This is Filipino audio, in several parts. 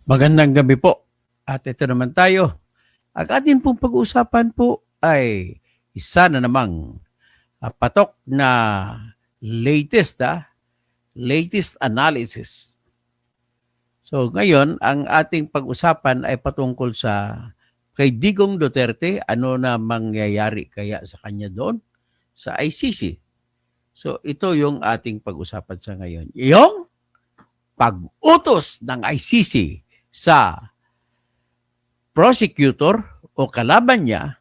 Magandang gabi po. At ito naman tayo. Ang atin pong pag-uusapan po ay isa na namang patok na latest, latest analysis. So ngayon, ang ating pag-usapan ay patungkol sa kay Digong Duterte, ano na mangyayari kaya sa kanya doon sa ICC. So ito yung ating pag-usapan sa ngayon. Yung pag-utos ng ICC sa prosecutor o kalaban niya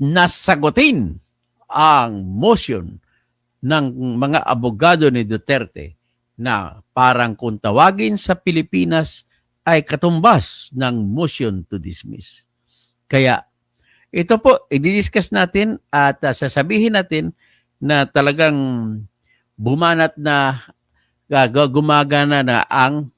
na sagutin ang motion ng mga abogado ni Duterte na parang kung tawagin sa Pilipinas ay katumbas ng motion to dismiss. Kaya ito po, i-discuss natin at sasabihin natin na talagang bumanat na gumagana na ang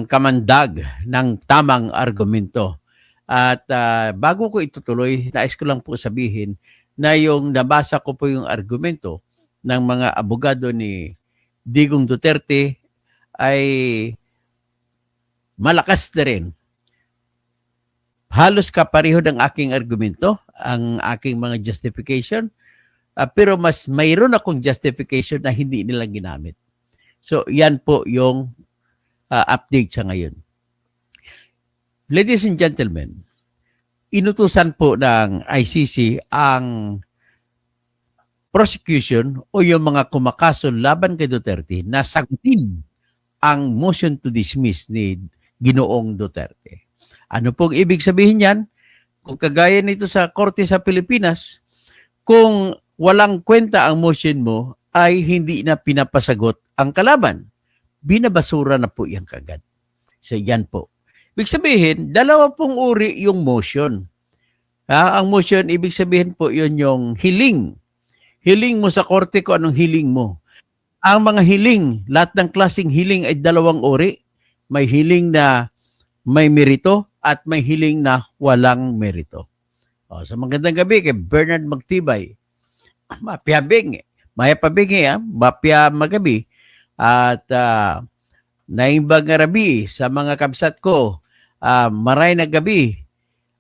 kamandag ng tamang argumento. At bago ko itutuloy, nais ko lang po sabihin na yung nabasa ko po yung argumento ng mga abogado ni Digong Duterte ay malakas na rin. Halos kapareho ng aking argumento, ang aking mga justification, pero mas mayroon akong justification na hindi nila ginamit. So, yan po yung update sa ngayon. Ladies and gentlemen, inutusan po ng ICC ang prosecution o yung mga kumakaso laban kay Duterte na sagutin ang motion to dismiss ni Ginoong Duterte. Ano pong ibig sabihin yan? Kung kagaya nito sa korte sa Pilipinas, kung walang kwenta ang motion mo, ay hindi na pinapasagot ang kalaban. Binabasura na po yan kagad. So yan po. Ibig sabihin, dalawa pong uri yung motion. Ang motion, ibig sabihin po yun yung hiling. Hiling mo sa korte ko, anong hiling mo? Ang mga hiling, lahat ng klaseng hiling ay dalawang uri. May hiling na may merito at may hiling na walang merito. So magandang gabi kay Bernard Magtibay. Mapiyabing, mayapabing, mapya magabi. At naimbang rabi sa mga kabsat ko, maray na gabi,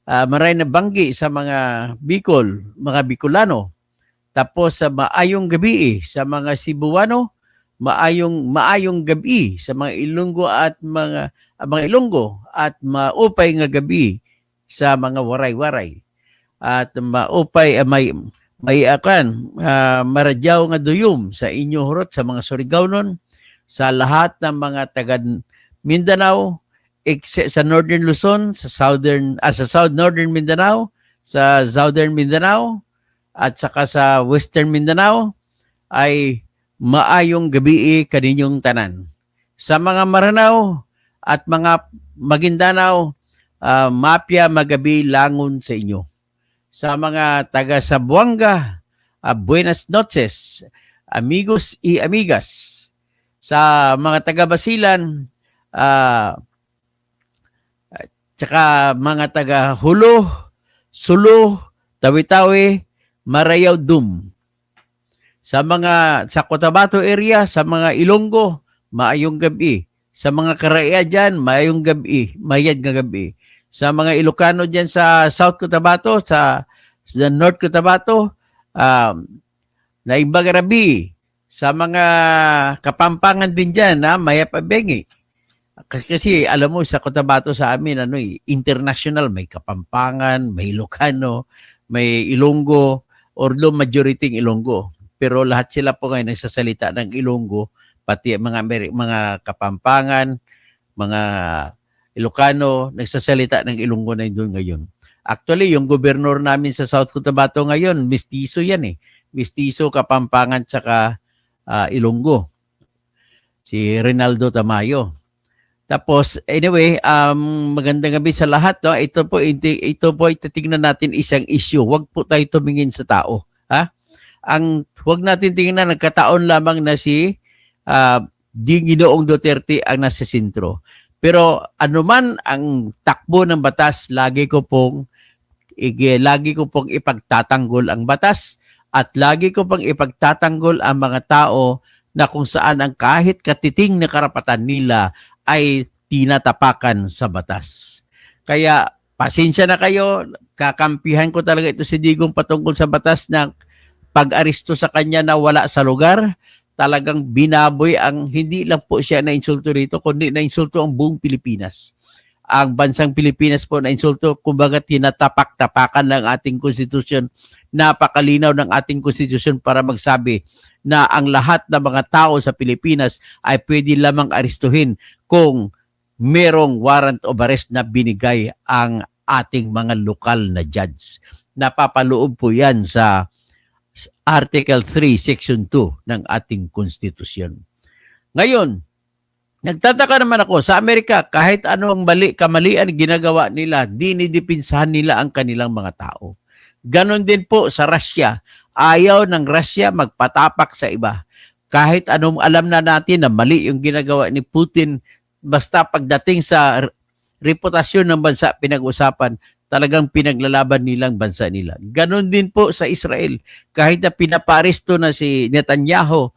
maray na banggi sa mga Bicol, mga Bicolano. Tapos sa maayong gabi sa mga Cebuano, maayong gabi sa mga Ilonggo at mga Ilonggo at maupay nga gabi sa mga waray-waray. At maupay may maradyaw nga duyom sa inyo hurot sa mga Surigao sa lahat ng mga taga Mindanao, sa Northern Luzon, sa Northern Mindanao, sa Southern Mindanao, at saka sa Western Mindanao, ay maayong gabi kaninyong tanan. Sa mga Maranao at mga Maguindanao, mapya magabi langon sa inyo. Sa mga taga Zamboanga, buenas noches, amigos y amigas. Sa mga taga Basilan, tsaka mga taga Hulo, Sulu, Tawi-Tawi, Marayaw Dum. Sa Cotabato area, sa mga Ilonggo, maayong gabi. Sa mga Karaya dyan, maayong gabi, mayad nga gabi. Sa mga Ilocano dyan sa South Cotabato, sa North Cotabato, naimbang rabi. Sa mga Kapampangan din dyan, mayapabengi. Kasi alam mo, sa Cotabato sa amin, international, may Kapampangan, may Ilocano, may Ilonggo, although majority Ilonggo. Pero lahat sila po ngayon nagsasalita ng Ilonggo, pati mga Kapampangan, mga Ilocano, nagsasalita ng Ilonggo na doon ngayon. Actually, yung gobernador namin sa South Cotabato ngayon, mistizo yan Mistizo, Kapampangan, tsaka Ilonggo. Si Rinaldo Tamayo. Tapos, anyway, magandang gabi sa lahat. No? Ito po ititignan natin isang issue. Huwag po tayo tumingin sa tao. Huwag natin tingnan, nagkataon lamang na si Ginoong Duterte ang nasa sentro. Pero anuman ang takbo ng batas, lagi ko pong ipagtatanggol ang batas at lagi ko pong ipagtatanggol ang mga tao na kung saan ang kahit katiting na karapatan nila ay tinatapakan sa batas. Kaya pasensya na kayo, kakampihan ko talaga ito si Digong patungkol sa batas na pag-aresto sa kanya na wala sa lugar. Talagang binaboy ang hindi lang po siya na insulto rito, kundi na insulto ang buong Pilipinas. Ang bansang Pilipinas po na insulto, kumbaga tinatapak-tapakan ng ating konstitusyon. Napakalinaw ng ating konstitusyon para magsabi na ang lahat ng mga tao sa Pilipinas ay pwede lamang arestuhin kung merong warrant of arrest na binigay ang ating mga lokal na judge. Napapaloob po yan sa Article 3, Section 2 ng ating konstitusyon. Ngayon, nagtataka naman ako, sa Amerika, kahit anong kamalian ginagawa nila, dinidipinsahan nila ang kanilang mga tao. Ganon din po sa Russia. Ayaw ng Russia magpatapak sa iba. Kahit anong alam na natin na mali yung ginagawa ni Putin, basta pagdating sa reputasyon ng bansa pinag-usapan, talagang pinaglalaban nilang bansa nila. Ganon din po sa Israel. Kahit na pinaparesto na si Netanyahu,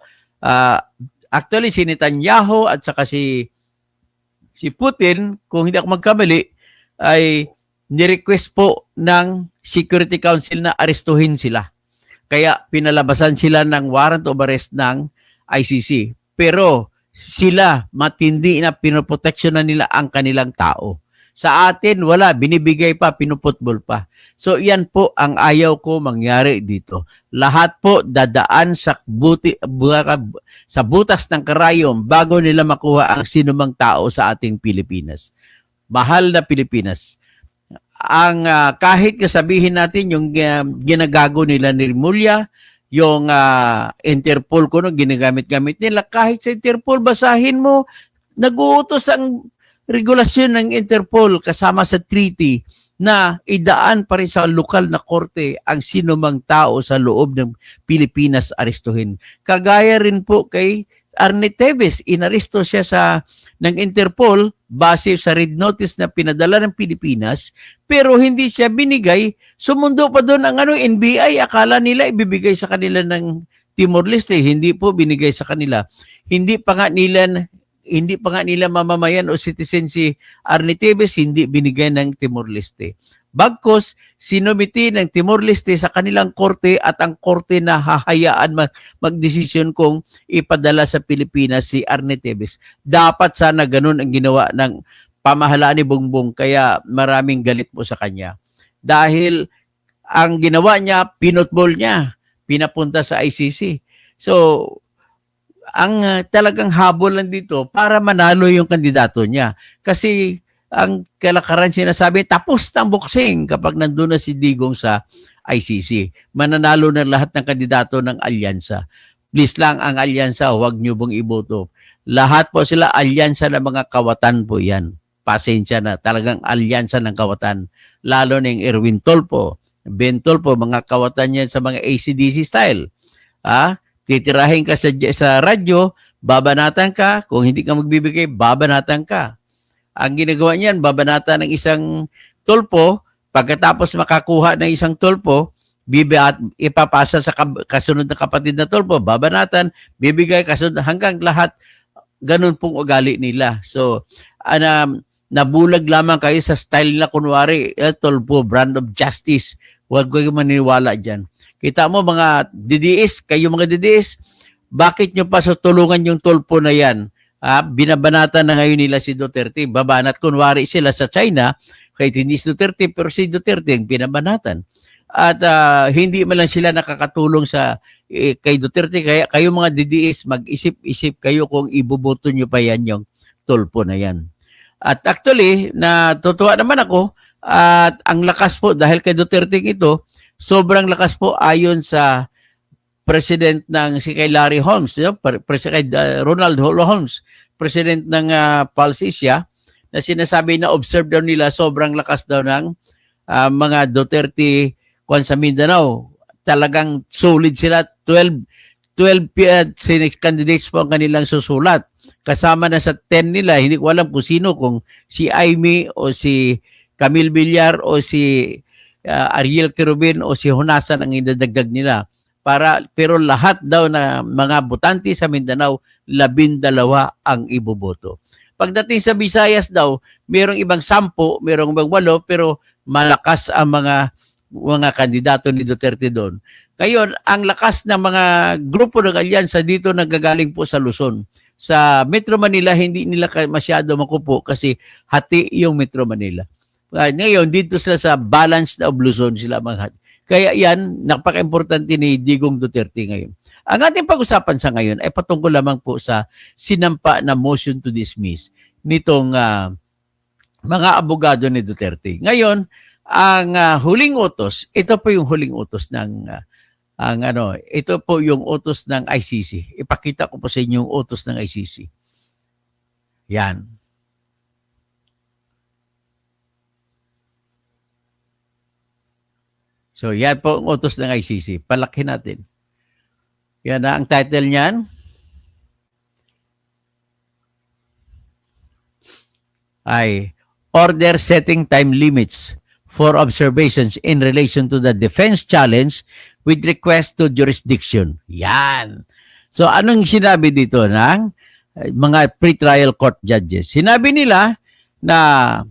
actually, si Netanyahu at saka si Putin, kung hindi ako magkamali, ay nirequest po ng Security Council na arestuhin sila. Kaya pinalabasan sila ng warrant of arrest ng ICC. Pero sila, matindi na pinoproteksyonan nila ang kanilang tao. Sa atin, wala. Binibigay pa, pinuputbol pa. So, yan po ang ayaw ko mangyari dito. Lahat po dadaan sa butas ng karayom bago nila makuha ang sinumang tao sa ating Pilipinas. Mahal na Pilipinas. Ang kahit kasabihin natin yung ginagago nila ni Rimulya, yung Interpol ko no, ginagamit-gamit nila, kahit sa Interpol, basahin mo, nag-uutos ang regulasyon ng Interpol kasama sa treaty na idaan pa rin sa lokal na korte ang sinumang tao sa loob ng Pilipinas arestuhin. Kagaya rin po kay Arne Teves, inaresto siya ng Interpol base sa red notice na pinadala ng Pilipinas, pero hindi siya binigay. Sumundo pa doon ang NBI, akala nila ibibigay sa kanila ng Timor-Leste, hindi po binigay sa kanila. Hindi pa nga nila mamamayan o citizen si Arne Teves, hindi binigay ng Timor-Leste. Bagkos, sinumiti ng Timor-Leste sa kanilang korte at ang korte na hahayaan magdesisyon kung ipadala sa Pilipinas si Arne Teves. Dapat sana ganun ang ginawa ng pamahalaan ni Bongbong, kaya maraming galit po sa kanya. Dahil ang ginawa niya, pinutbol niya, pinapunta sa ICC. So, ang talagang habol lang dito para manalo yung kandidato niya. Kasi ang kalakaran sinasabi, tapos ng boxing kapag nandun na si Digong sa ICC. Mananalo na lahat ng kandidato ng alyansa. Please lang, ang alyansa, huwag niyo pong iboto. Lahat po sila alyansa ng mga kawatan po yan. Pasensya na, talagang alyansa ng kawatan. Lalo na yung Erwin Tolpo, Ben Tolpo, mga kawatan yan sa mga AC/DC style. Titirahin ka sa radyo, babanatan ka. Kung hindi ka magbibigay, babanatan ka. Ang ginagawa niyan, babanatan ng isang tulpo, pagkatapos makakuha ng isang tulpo, ipapasa sa kasunod na kapatid na tulpo, babanatan, bibigay kasunod hanggang lahat, ganun pong ugali nila. So, nabulag lamang kayo sa style na kunwari, tulpo, brand of justice. Huwag kayo maniniwala dyan. Kita mo mga DDS, kayo mga DDS, bakit nyo pa sa tulungan yung tulpo na yan? Binabanatan na ngayon nila si Duterte. Babanat kunwari sila sa China, kahit hindi si Duterte, pero si Duterte ang binabanatan. At hindi man lang sila nakakatulong kay Duterte. Kaya kayo mga DDS, mag-isip-isip kayo kung iboboto nyo pa yan yung tulpo na yan. At actually, natutuwa naman ako, at ang lakas po, dahil kay Duterte ito, sobrang lakas po ayon sa president ng si kay Larry Holmes, kay Ronald Holmes, president ng Palsisia, na sinasabi na observe daw nila sobrang lakas daw ng mga Duterte sa Mindanao. Talagang solid sila, 12 candidates po ang kanilang susulat. Kasama na sa 10 nila, hindi ko alam kung sino, kung si Aimee o si Camille Villar o si Ariel Querubin o si Honasan ang idadagdag nila. pero lahat daw na mga botante sa Mindanao, 12 ang iboboto. Pagdating sa Visayas daw, mayroong ibang 10, mayroong ibang 8, pero malakas ang mga kandidato ni Duterte doon. Ngayon, ang lakas ng mga grupo ng alyansa dito nagagaling po sa Luzon. Sa Metro Manila, hindi nila masyado makupo kasi hati yung Metro Manila. Ngayon, dito sila sa balance of Luzon sila mga hati. Kaya yan, napaka-importante ni Digong Duterte ngayon. Ang ating pag-usapan sa ngayon ay patungkol lamang po sa sinampa na motion to dismiss nitong mga abogado ni Duterte. Ngayon, ang huling utos, ito po yung huling utos ng ito po yung utos ng ICC. Ipakita ko po sa inyo yung utos ng ICC. Yan. So, yan po ang utos ng ICC. Palaki natin. Yan na ang title niyan. Ay Order Setting Time Limits for Observations in Relation to the Defense Challenge with Request to Jurisdiction. Yan. So, anong sinabi dito ng mga pre-trial court judges? Sinabi nila na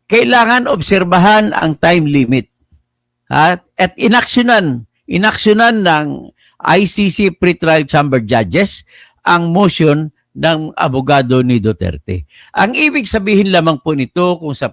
kailangan obserbahan ang time limit. At inaksyonan ng ICC pre-trial chamber judges ang motion ng abogado ni Duterte. Ang ibig sabihin lamang po nito kung sa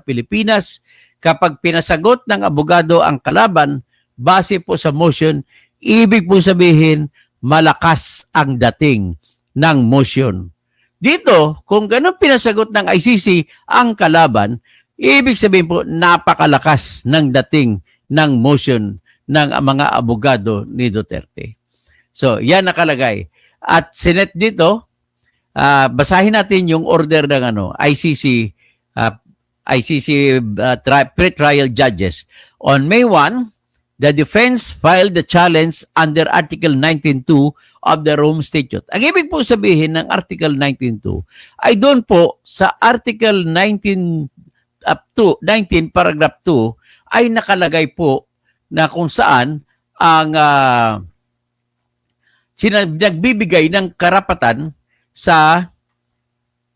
Pilipinas, kapag pinasagot ng abogado ang kalaban base po sa motion, ibig po sabihin malakas ang dating ng motion. Dito, kung ganun pinasagot ng ICC ang kalaban, ibig sabihin po napakalakas ng dating ng motion ng mga abogado ni Duterte. So, yan nakalagay. At Senate dito, basahin natin yung order ng ICC pre-trial judges. On May 1, the defense filed the challenge under Article 19.2 of the Rome Statute. Ang ibig po sabihin ng Article 19.2 ay doon po sa Article 19 paragraph 2 ay nakalagay po na kung saan ang nagbibigay ng karapatan sa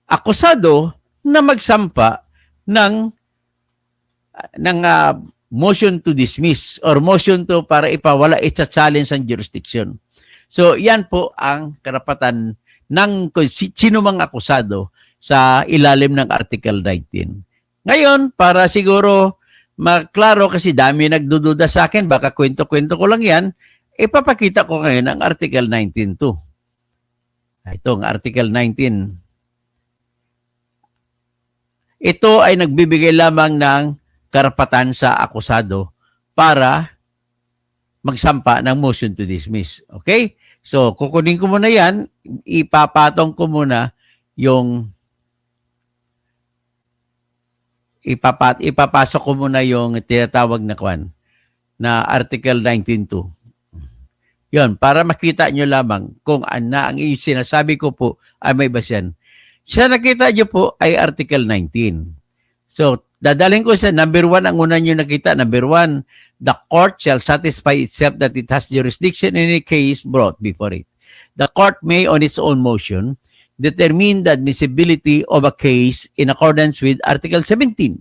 akusado na magsampa ng motion to dismiss or motion to para ipawala, i-challenge ang jurisdiction. So, yan po ang karapatan ng sino mang akusado sa ilalim ng Article 19. Ngayon, para siguro maklaro kasi dami nagdududa sa akin, baka kwento-kwento ko lang yan, ipapakita ko ngayon ang Article 19.2. Itong Article 19. Ito ay nagbibigay lamang ng karapatan sa akusado para magsampa ng motion to dismiss. Okay? So, kukunin ko muna yan, ipapatong ko muna yung ipapasok ko muna yung tinatawag na Article 19.2. Yon, para makita nyo lamang kung ang sinasabi ko po ay may basehan. Siya nakita nyo po ay Article 19. So, dadalhin ko sa number 1, ang una nyo nakita. Number 1, the court shall satisfy itself that it has jurisdiction in any case brought before it. The court may, on its own motion, determine the admissibility of a case in accordance with Article 17.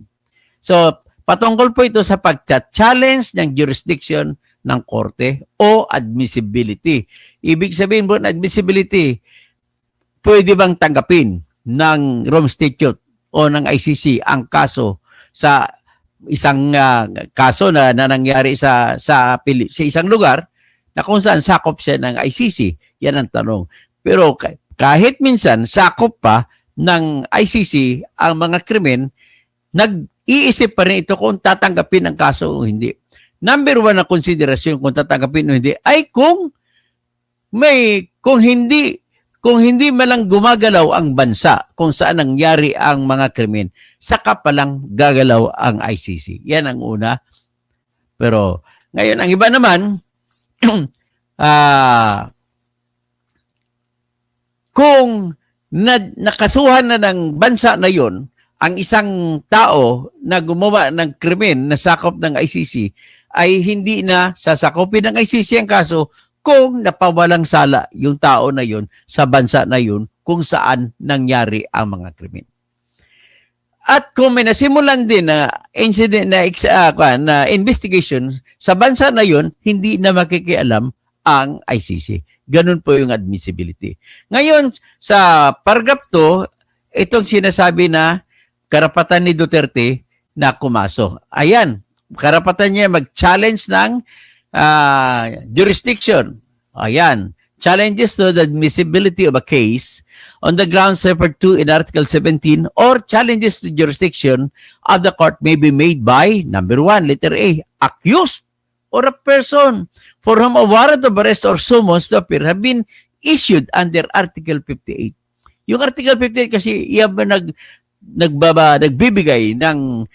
So, patungkol po ito sa pag-challenge ng jurisdiction ng korte o admissibility. Ibig sabihin po ng admissibility, pwede bang tanggapin ng Rome Statute o ng ICC ang kaso sa isang kaso na nangyari sa isang lugar na kung saan sakop siya ng ICC? Yan ang tanong. Pero kahit minsan sakop pa ng ICC ang mga krimen, nag-iisip pa rin ito kung tatanggapin ang kaso o hindi. Number 1 na konsiderasyon kung tatanggapin o hindi ay kung hindi malang gumagalaw ang bansa kung saan nangyari ang mga krimen, saka palang gagalaw ang ICC. Yan ang una. Pero ngayon, ang iba naman, kung nakasuhan na ng bansa na yon ang isang tao na gumawa ng krimen na sakop ng ICC, ay hindi na sasakupin ng ICC ang kaso kung napawalang sala yung tao na yun sa bansa na yun kung saan nangyari ang mga krimen. At kung may nasimulan din na incident na investigation sa bansa na yun, hindi na makikialam ang ICC. Ganun po yung admissibility. Ngayon, sa paragraph 2, itong sinasabi na karapatan ni Duterte na kumaso. Ayan, karapatan niya mag-challenge ng jurisdiction. Ayan, challenges to the admissibility of a case on the grounds referred to in Article 17 or challenges to jurisdiction of the court may be made by, number 1, letter A, accused or a person for whom a warrant of arrest or summons to appear have been issued under Article 58. Yung Article 58 kasi yan nagbibigay ng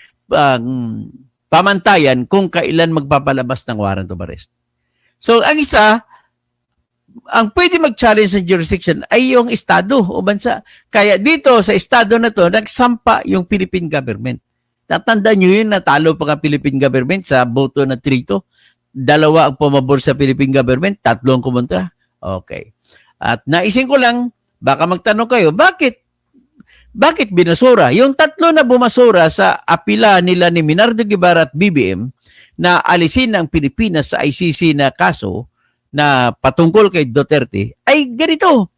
pamantayan kung kailan magpapalabas ng warrant of arrest. So, ang isa, ang pwede mag-challenge sa jurisdiction ay yung estado o bansa. Kaya dito sa estado na to, nagsampa yung Philippine government. Tatandaan nyo yun, natalo pa ang Philippine government sa boto na 3-2. 2 ang pumabor sa Philippine government, 3 ang kumontra. Okay. At naisin ko lang, baka magtanong kayo, bakit binasura? Yung 3 na bumasura sa apila nila ni Minardo Guevara at BBM na alisin ng Pilipinas sa ICC na kaso na patungkol kay Duterte ay ganito.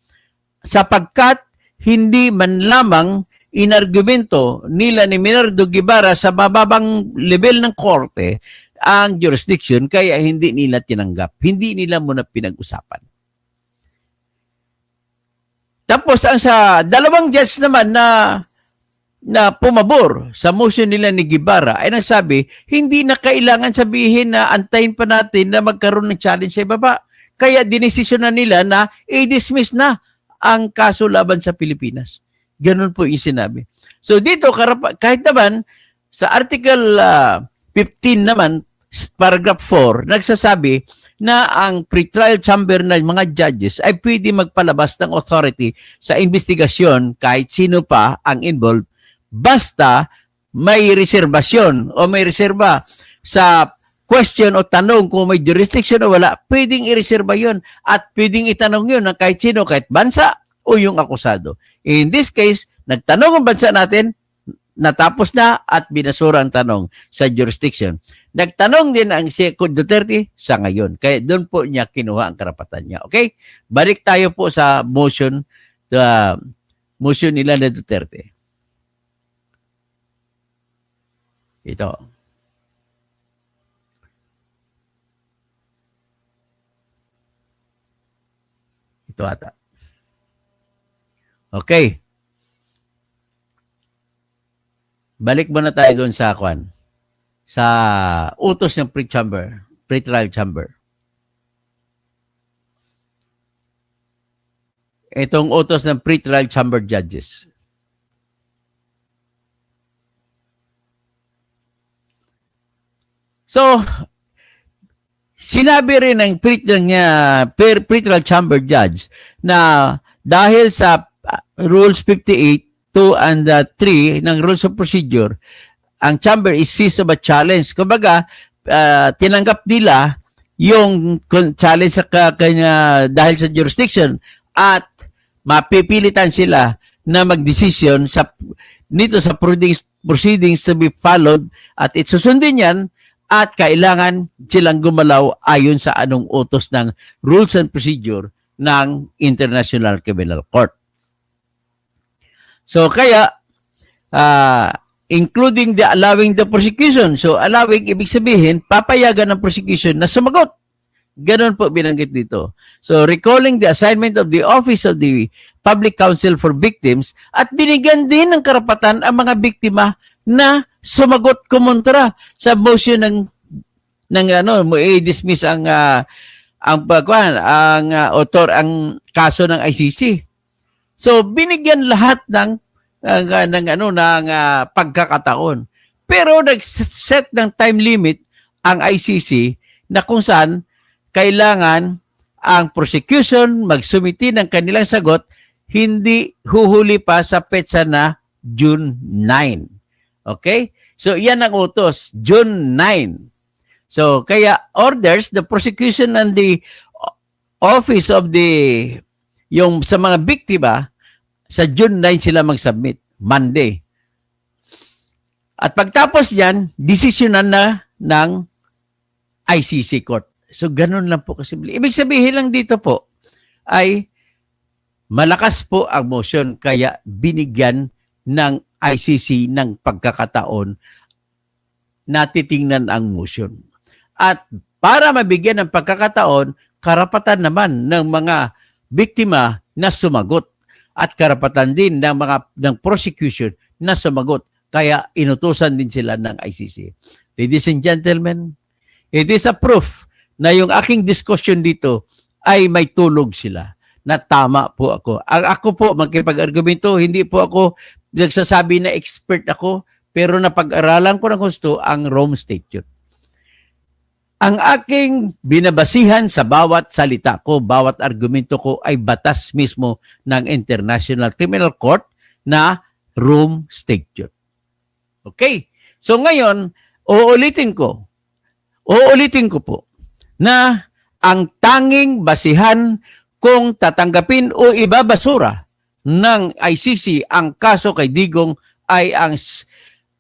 Sapagkat hindi man lamang inargumento nila ni Minardo Guevara sa bababang level ng korte ang jurisdiction kaya hindi nila tinanggap. Hindi nila muna pinag-usapan. Tapos ang sa dalawang judge naman na pumabor sa motion nila ni Guevara ay nagsabi, hindi na kailangan sabihin na antayin pa natin na magkaroon ng challenge sa ibaba. Kaya dinesisyon na nila na i-dismiss na ang kaso laban sa Pilipinas. Ganun po yung sinabi. So dito, kahit naman sa Article 15 naman, paragraph 4, nagsasabi na ang pretrial chamber ng mga judges ay pwede magpalabas ng authority sa investigasyon kahit sino pa ang involved basta may reserbasyon o may reserba sa question o tanong kung may jurisdiction o wala, pwedeng i-reserba yun at pwedeng itanong yun ng kahit sino, kahit bansa o yung akusado. In this case, nagtanong ang bansa natin, natapos na at binasura ang tanong sa jurisdiction. Nagtanong din ang si Duterte sa ngayon. Kaya doon po niya kinuha ang karapatan niya. Okay? Balik tayo po sa motion nila na Duterte. Ito. Ito ata. Okay. Balik muna tayo doon sa kwan. Sa utos ng pre-trial chamber. Itong utos ng pre-trial chamber judges. So, sinabi rin ng pre-trial chamber judge na dahil sa Rules 58, 2 and 3 ng Rules of Procedure, ang chamber is seized of a challenge. Kumbaga, tinanggap nila yung challenge sa kanya dahil sa jurisdiction at mapipilitan sila na magdesisyon nito sa proceedings to be followed at isusundin yan at kailangan silang gumalaw ayon sa anong utos ng Rules and Procedure ng International Criminal Court. So kaya, including the allowing the prosecution. So allowing, ibig sabihin, papayagan ng prosecution na sumagot. Ganon po binanggit dito. So recalling the assignment of the Office of the Public Counsel for Victims at binigyan din ng karapatan ang mga biktima na sumagot kumontra sa motion i-dismiss ang author ang kaso ng ICC. So binigyan lahat ng pagkakataon. Pero nag-set ng time limit ang ICC na kung saan kailangan ang prosecution magsumiti ng kanilang sagot hindi huhuli pa sa petsa na June 9. Okay? So, yan ang utos. June 9. So, kaya orders, the prosecution and the office of the, yung sa mga biktima, sa June 9 sila mag-submit, Monday. At pagtapos yan, desisyonan na ng ICC court. So, ganun lang po kasimple. Ibig sabihin lang dito po ay malakas po ang motion kaya binigyan ng ICC ng pagkakataon na titingnan ang motion. At para mabigyan ng pagkakataon, karapatan naman ng mga biktima na sumagot at karapatan din ng prosecution na sumagot. Kaya inutusan din sila ng ICC. Ladies and gentlemen, it is a proof na yung aking discussion dito ay may tulog sila. Na tama po ako. Ako po, magkipag-argumento, hindi po ako nagsasabi na expert ako, pero napag-aralan ko ng gusto ang Rome Statute. Ang aking binabasihan sa bawat salita ko, bawat argumento ko ay batas mismo ng International Criminal Court na Rome Statute. Okay? So ngayon, uulitin ko po na ang tanging basihan kung tatanggapin o ibabasura ng ICC ang kaso kay Digong ay ang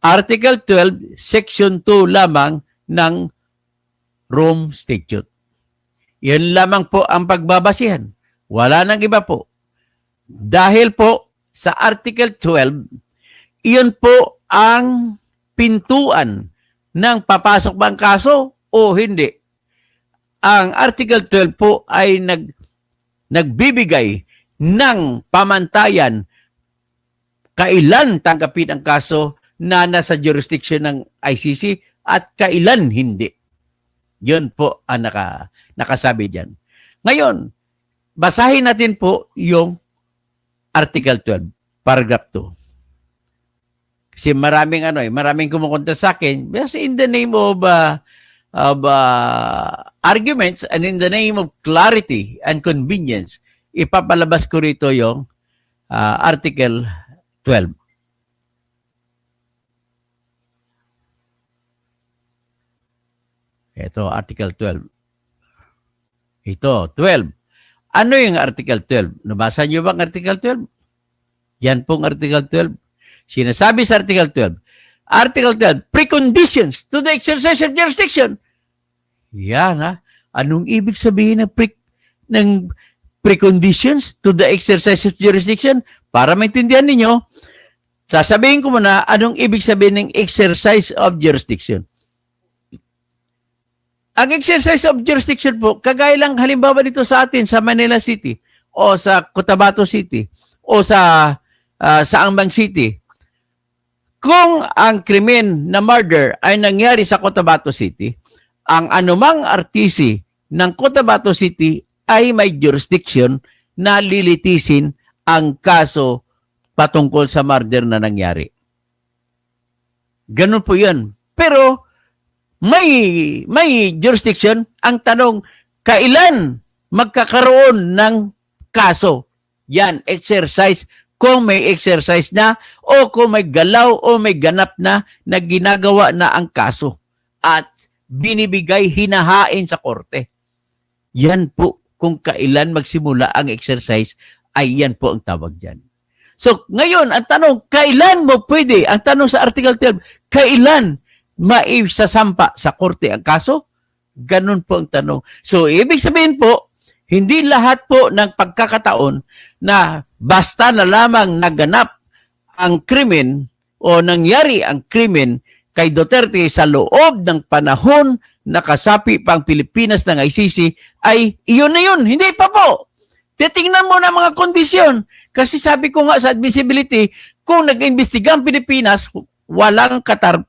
Article 12, Section 2 lamang ng Rome Statute. Yan lamang po ang pagbabasihan. Wala nang iba po. Dahil po sa Article 12, iyon po ang pintuan ng papasok bang kaso o hindi. Ang Article 12 po ay nagbibigay ng pamantayan kailan tanggapin ang kaso na nasa jurisdiction ng ICC at kailan hindi. Yun po ang nakasabi dyan. Ngayon, basahin natin po yung Article 12, Paragraph 2. Kasi maraming kumukontra sa akin. Kasi in the name of arguments and in the name of clarity and convenience, ipapalabas ko rito yung Article 12. Ito, Article 12. Ito, 12. Ano yung Article 12? Nabasa niyo ba ang Article 12? Yan pong Article 12. Sinasabi sa Article 12, Article 12, preconditions to the exercise of jurisdiction. Yan ha. Anong ibig sabihin ng preconditions to the exercise of jurisdiction? Para maintindihan ninyo, sasabihin ko muna anong ibig sabihin ng exercise of jurisdiction. Ang exercise of jurisdiction po, kagaya lang halimbawa dito sa atin sa Manila City o sa Cotabato City o sa Angbang City. Kung ang krimen na murder ay nangyari sa Cotabato City, ang anumang RTC ng Cotabato City ay may jurisdiction na lilitisin ang kaso patungkol sa murder na nangyari. Ganun po yun. Pero may jurisdiction. Ang tanong, kailan magkakaroon ng kaso? Yan, exercise. Kung may exercise na o kung may galaw o may ganap na ginagawa na ang kaso at binibigay, hinahain sa korte. Yan po, kung kailan magsimula ang exercise, ay yan po ang tawag dyan. So, ngayon, ang tanong, kailan mo pwede? Ang tanong sa Article 12, kailan maisasampa sa korte ang kaso? Ganun po ang tanong. So, ibig sabihin po, hindi lahat po ng pagkakataon na basta na lamang naganap ang krimen o nangyari ang krimen kay Duterte sa loob ng panahon na kasapi pa ang Pilipinas ng ICC ay iyon na yun. Hindi pa po. Titingnan mo na mga kondisyon. Kasi sabi ko nga sa admissibility, kung nag-imbestiga ang Pilipinas, walang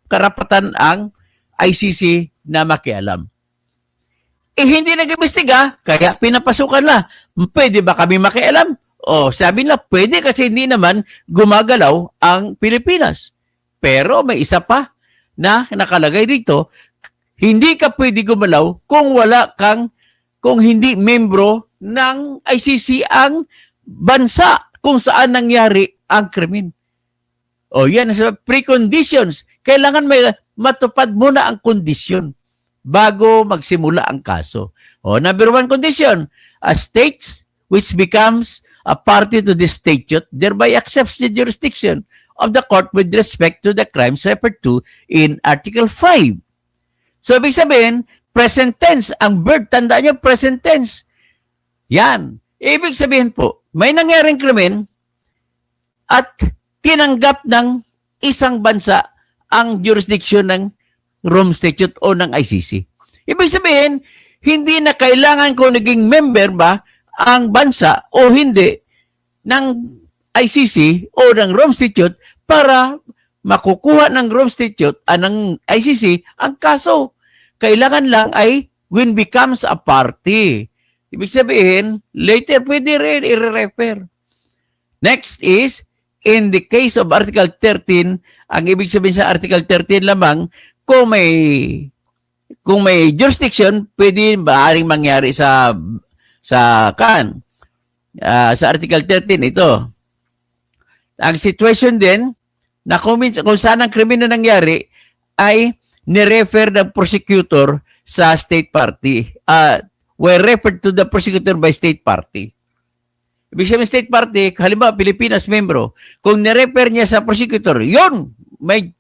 karapatan ang ICC na makialam. Hindi nag-imbestiga, kaya pinapasukan na. Pwede ba kami makialam? O sabi na, pwede kasi hindi naman gumagalaw ang Pilipinas. Pero may isa pa na nakalagay dito, hindi ka pwede gumalaw kung hindi membro ng ICC ang bansa kung saan nangyari ang krimen. O yan, sa preconditions. Kailangan may matupad muna ang kondisyon. bago magsimula ang kaso. O, number one condition, a state which becomes a party to the statute thereby accepts the jurisdiction of the court with respect to the crimes referred to in Article 5. So, ibig sabihin, present tense. Ang verb, tandaan nyo, present tense. Yan. Ibig sabihin po, may nangyaring krimen at tinanggap ng isang bansa ang jurisdiction ng Rome Statute o ng ICC. Ibig sabihin, hindi na kailangan kung naging member ba ang bansa o hindi ng ICC o ng Rome Statute para makukuha ng Rome Statute ng ICC ang kaso. Kailangan lang ay when becomes a party. Ibig sabihin, later pwede rin i-refer. Next is, in the case of Article 13, ang ibig sabihin sa Article 13 lamang, kung may jurisdiction, pwede maaaring mangyari sa Article 13 ito. Ang situation din na kung saan ang krimen na nangyari ay ni-refer ng prosecutor sa state party. Were referred to the prosecutor by state party. Ibig sabihin state party, halimbawa Pilipinas membro, kung ni-refer niya sa prosecutor, yun, may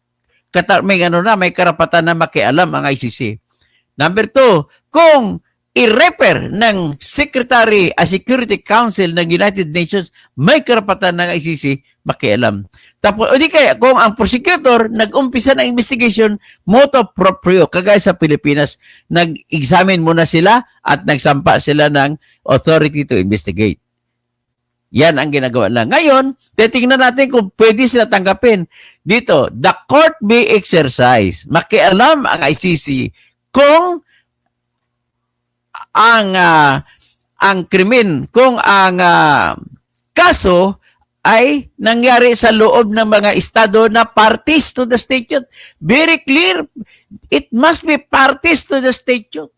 karapatan na makialam ang ICC. Number 2, kung i-refer ng Security Council ng United Nations, may karapatan ng ICC makialam. Tapos, o di kaya, kung ang prosecutor nag-umpisa ng investigation, motu proprio, kagaya sa Pilipinas, nag-examine muna sila at nagsampa sila ng authority to investigate. Yan ang ginagawa lang. Ngayon, titingnan natin kung pwede sila tanggapin. Dito, the court may exercise. Makialam ang ICC kung ang krimen, kung ang kaso ay nangyari sa loob ng mga estado na parties to the statute. Very clear. It must be parties to the statute.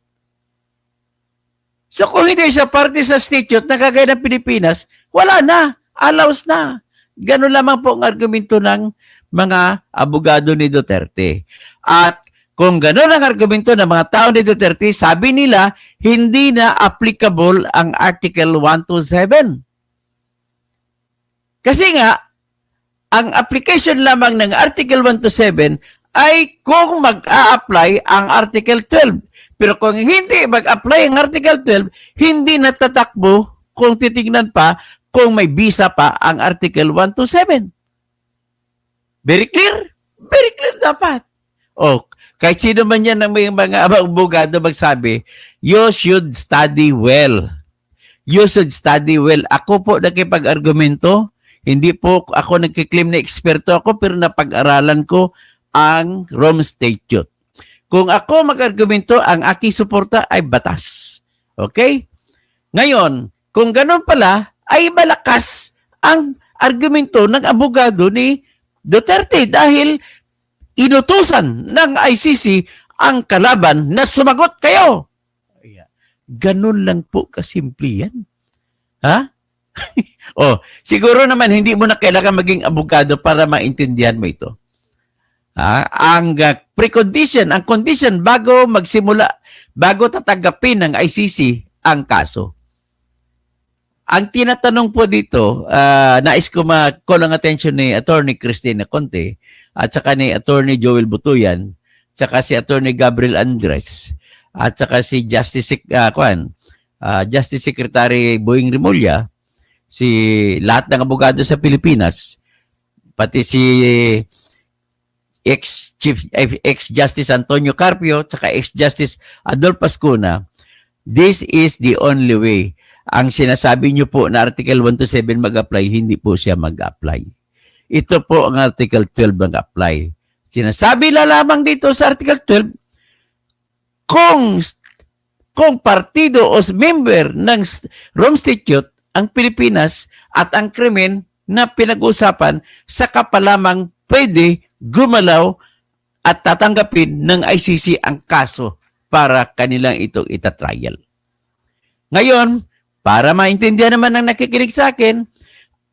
So kung hindi siya party sa statute na kagaya ng Pilipinas, wala na. Allows na. Ganun lamang po ang argumento ng mga abogado ni Duterte. At kung ganun ang argumento ng mga tao ni Duterte, sabi nila, hindi na applicable ang Article 127. Kasi nga, ang application lamang ng Article 127 ay kung mag-a-apply ang Article 12. Pero kung hindi mag-apply ang Article 12, hindi natatakbo kung titignan pa kung may visa pa ang Article 127. Very clear? Very clear dapat. O, kahit sino man yan ng mga abogado magsabi, you should study well. You should study well. Ako po nakipag-argumento, hindi po ako nagkiklaim na eksperto ako, pero napag-aralan ko ang Rome Statute. Kung ako mag-argumento, ang aking suporta ay batas. Okay? Ngayon, kung ganun pala, ay malakas ang argumento ng abogado ni Duterte dahil inutusan ng ICC ang kalaban na sumagot kayo. Ganun lang po kasimple yan. Ha? Siguro naman hindi mo na kailangan maging abogado para maintindihan mo ito. Ang precondition, ang condition bago magsimula, bago tatanggapin ng ICC ang kaso. Ang tinatanong po dito, nais ko ma-call ang attention ni Attorney Cristina Conte at saka ni Attorney Joel Butuyan, saka si Attorney Gabriel Andres at saka si Justice Secretary Boying Rimulya, lahat ng abogado sa Pilipinas, pati si ex-Justice Antonio Carpio saka ex-Justice Adolfo Ascuna, this is the only way. Ang sinasabi niyo po na Article 127 mag-apply, hindi po siya mag-apply. Ito po ang Article 12 mag-apply. Sinasabi lamang dito sa Article 12, kung partido o member ng Rome Statute ang Pilipinas at ang krimen na pinag-usapan, saka pa lamang pwede gumalaw at tatanggapin ng ICC ang kaso para kanilang itong itatrial. Ngayon, para maintindihan naman ng nakikinig sa akin,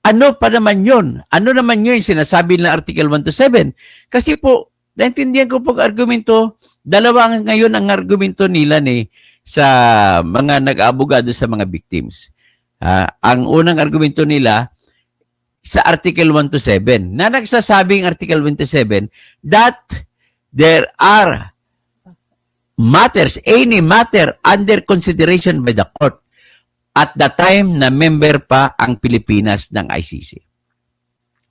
ano pa naman yun? Ano naman yun sinasabi ng Article 127? Kasi po, Naintindihan ko po ang argumento. Dalawa ngayon ang argumento nila sa mga nag-aabogado sa mga victims. Ang unang argumento nila sa Article 1 to 7 na nagsasabing Article 27 that there are matters, any matter under consideration by the court at the time na member pa ang Pilipinas ng ICC.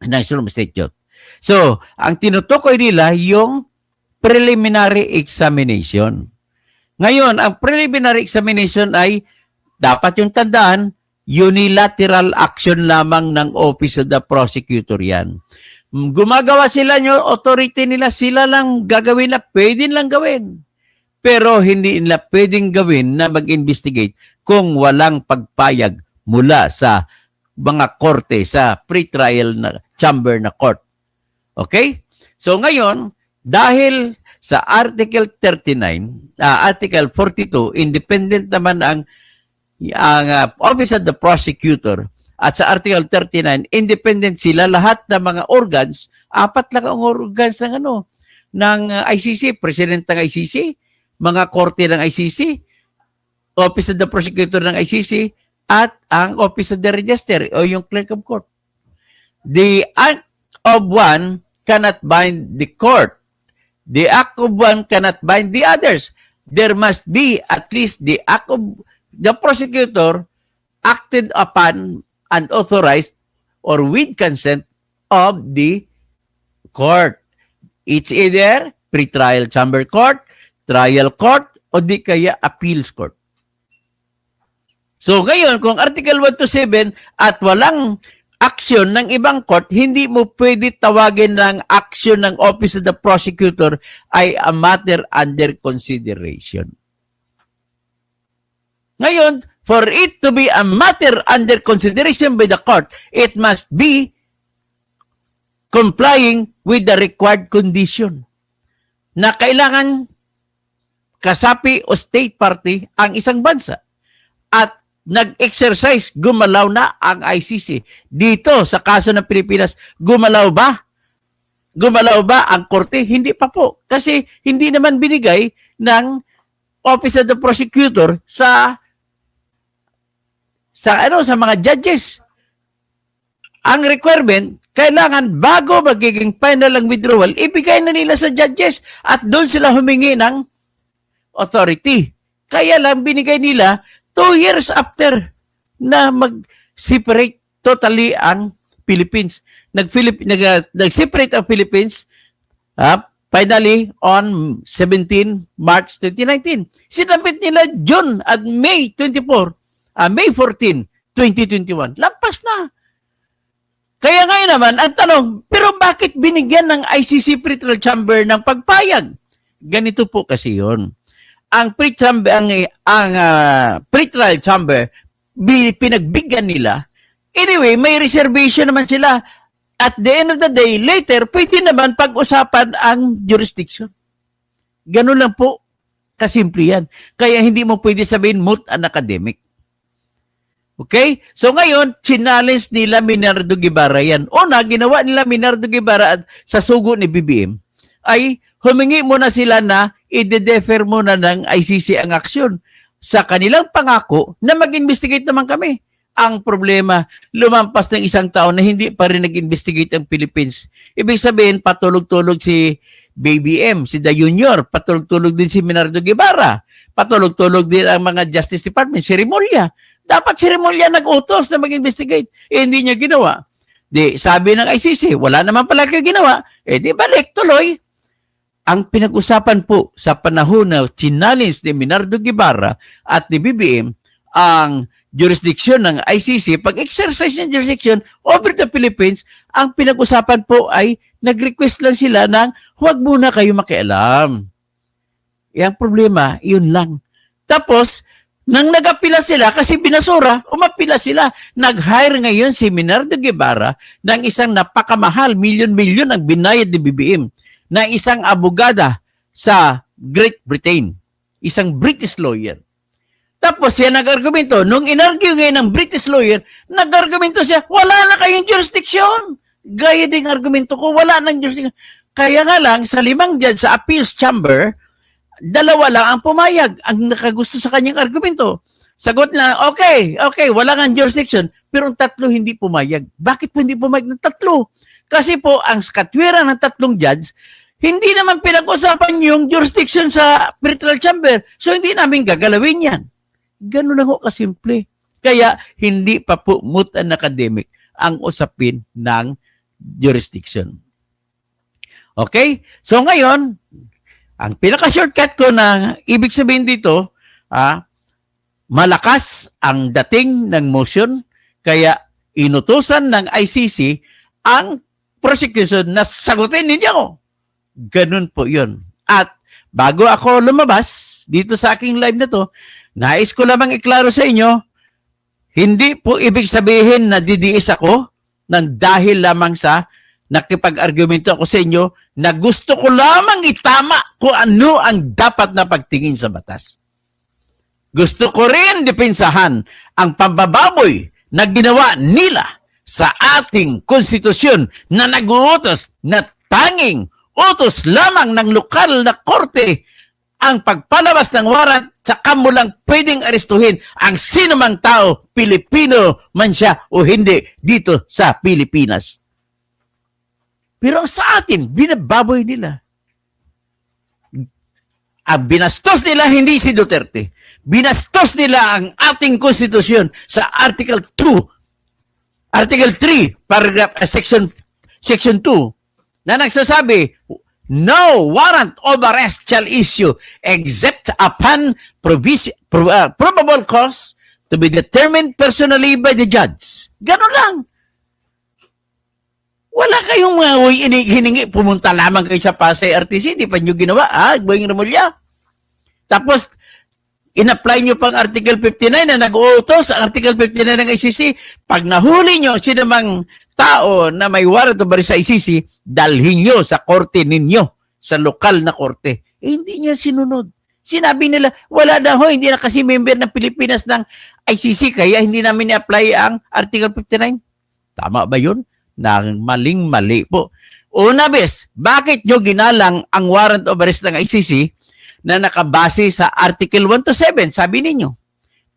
National Statute. So, ang tinutukoy nila yung preliminary examination. Ngayon, ang preliminary examination ay dapat yung tandaan, unilateral action lamang ng Office of the Prosecutor yan. Gumagawa sila nyo, authority nila, sila lang gagawin na pwede lang gawin. Pero hindi nila pwedeng gawin na mag-investigate kung walang pagpayag mula sa mga korte, sa pre-trial na chamber na court. Okay? So ngayon, dahil sa Article 39, Article 42, independent naman ang Office of the Prosecutor, at sa Article 39, independent sila, lahat ng mga organs, 4 lang ang organs ng ICC, President ng ICC, mga korte ng ICC, Office of the Prosecutor ng ICC, at ang Office of the Register o yung Clerk of Court. The act of one cannot bind the court. The act of one cannot bind the others. There must be at least the act of the prosecutor acted upon and authorized or with consent of the court. It's either pre-trial chamber court, trial court, o di kaya appeals court. So ngayon, kung Article 1 to 7 at walang action ng ibang court, hindi mo pwede tawagin ng action ng Office of the Prosecutor ay a matter under consideration. Ngayon, for it to be a matter under consideration by the court, it must be complying with the required condition na kailangan kasapi o state party ang isang bansa at nag-exercise, gumalaw na ang ICC. Dito, sa kaso ng Pilipinas, gumalaw ba? Gumalaw ba ang korte? Hindi pa po. Kasi hindi naman binigay ng Office of the Prosecutor sa mga judges. Ang requirement, kailangan bago magiging final ang withdrawal, ibigay na nila sa judges at doon sila humingi ng authority. Kaya lang binigay nila 2 years after na mag-separate totally ang Philippines. Nag-separate ang Philippines finally on 17 March 2019. Sinabit nila June at May May 14, 2021. Lampas na. Kaya ngayon naman, ang tanong, pero bakit binigyan ng ICC Pre-Trial Chamber ng pagpayag? Ganito po kasi yun. Ang pre-trial chamber, pinagbigyan nila. Anyway, may reservation naman sila. At the end of the day, later, pwede naman pag-usapan ang jurisdiction. Ganun lang po. Kasimple yan. Kaya hindi mo pwede sabihin moot an academic. Okay? So ngayon, challenge nila Minardo Guevara yan. Una, ginawa nila Minardo Guevara sa sugo ni BBM ay humingi muna sila na i-defer muna ng ICC ang aksyon sa kanilang pangako na mag-investigate naman kami. Ang problema, lumampas ng 1 taon na hindi pa rin nag-investigate ang Philippines. Ibig sabihin, patulog-tulog si BBM, si The Junior, patulog-tulog din si Minardo Guevara, patulog-tulog din ang mga Justice Department, si Remulla. Dapat si Remulla nag-utos na mag-investigate. Hindi niya ginawa. Sabi ng ICC, wala naman pala kayo ginawa. Di balik, tuloy. Ang pinag-usapan po sa panahon na challenge ni Minardo Guevara at ni BBM ang jurisdiction ng ICC, pag-exercise ng jurisdiction over the Philippines, ang pinag-usapan po ay nag-request lang sila ng huwag muna kayo makialam. Ang problema, yun lang. Tapos, nang nag-apila sila, kasi binasura, umapila sila. Nag-hire ngayon si Minardo Guevara ng isang napakamahal, milyon-milyon ang binayad ni BBM na isang abogada sa Great Britain. Isang British lawyer. Tapos siya nag-argumento. Nung in-argue ngayon ng British lawyer, nag-argumento siya, wala na kayong jurisdiction. Gaya ding argumento ko, wala nang jurisdiction. Kaya nga lang, sa 5 judge sa appeals chamber, 2 lang ang pumayag, ang nakagusto sa kanyang argumento. Sagot na, okay, wala nga jurisdiction, pero ang 3 hindi pumayag. Bakit po hindi pumayag ng 3? Kasi po, ang katwiran ng 3 judge, hindi naman pinag-usapan yung jurisdiction sa pretrial chamber. So, hindi namin gagalawin yan. Ganun lang ho kasimple. Kaya, hindi pa po moot and academic ang usapin ng jurisdiction. Okay? So, ngayon, ang pinaka-shortcut ko na ibig sabihin dito, malakas ang dating ng motion, kaya inutusan ng ICC ang prosecution na sagutin ninyo. Ganun po yun. At bago ako lumabas dito sa aking live na to, nais ko lamang iklaro sa inyo, hindi po ibig sabihin na didiis ako ng dahil lamang sa nakipag-argumento ako sa inyo na gusto ko lamang itama kung ano ang dapat na pagtingin sa batas. Gusto ko rin depensahan ang pambababoy na ginawa nila sa ating konstitusyon na nag-uutos na tanging utos lamang ng lokal na korte ang pagpalabas ng warrant sa kamo lang pwedeng arestuhin ang sinumang tao, Pilipino man siya o hindi, dito sa Pilipinas. Pero sa atin, binababoy nila. Ang binastos nila hindi si Duterte. Binastos nila ang ating konstitusyon sa Article 3, paragraph section 2 na nagsasabi, no warrant of arrest shall issue except upon probable cause to be determined personally by the judge. Ganun lang. Wala kayong hiningi, pumunta lamang kayo sa Pasay RTC, di pa nyo ginawa, Boying Remulla. Tapos, in-apply nyo pang Article 59 na nag-uutos sa Article 59 ng ICC, pag nahuli nyo sinamang tao na may warrant of arrest sa ICC, dalhin nyo sa korte ninyo, sa lokal na korte. Hindi niya sinunod. Sinabi nila, wala na ho, hindi na kasi member ng Pilipinas ng ICC, kaya hindi namin i-apply ang Article 59. Tama ba yun? Nang maling-mali po. Una bes, bakit nyo ginalang ang warrant of arrest ng ICC na nakabase sa Article 1 to 7, sabi ninyo?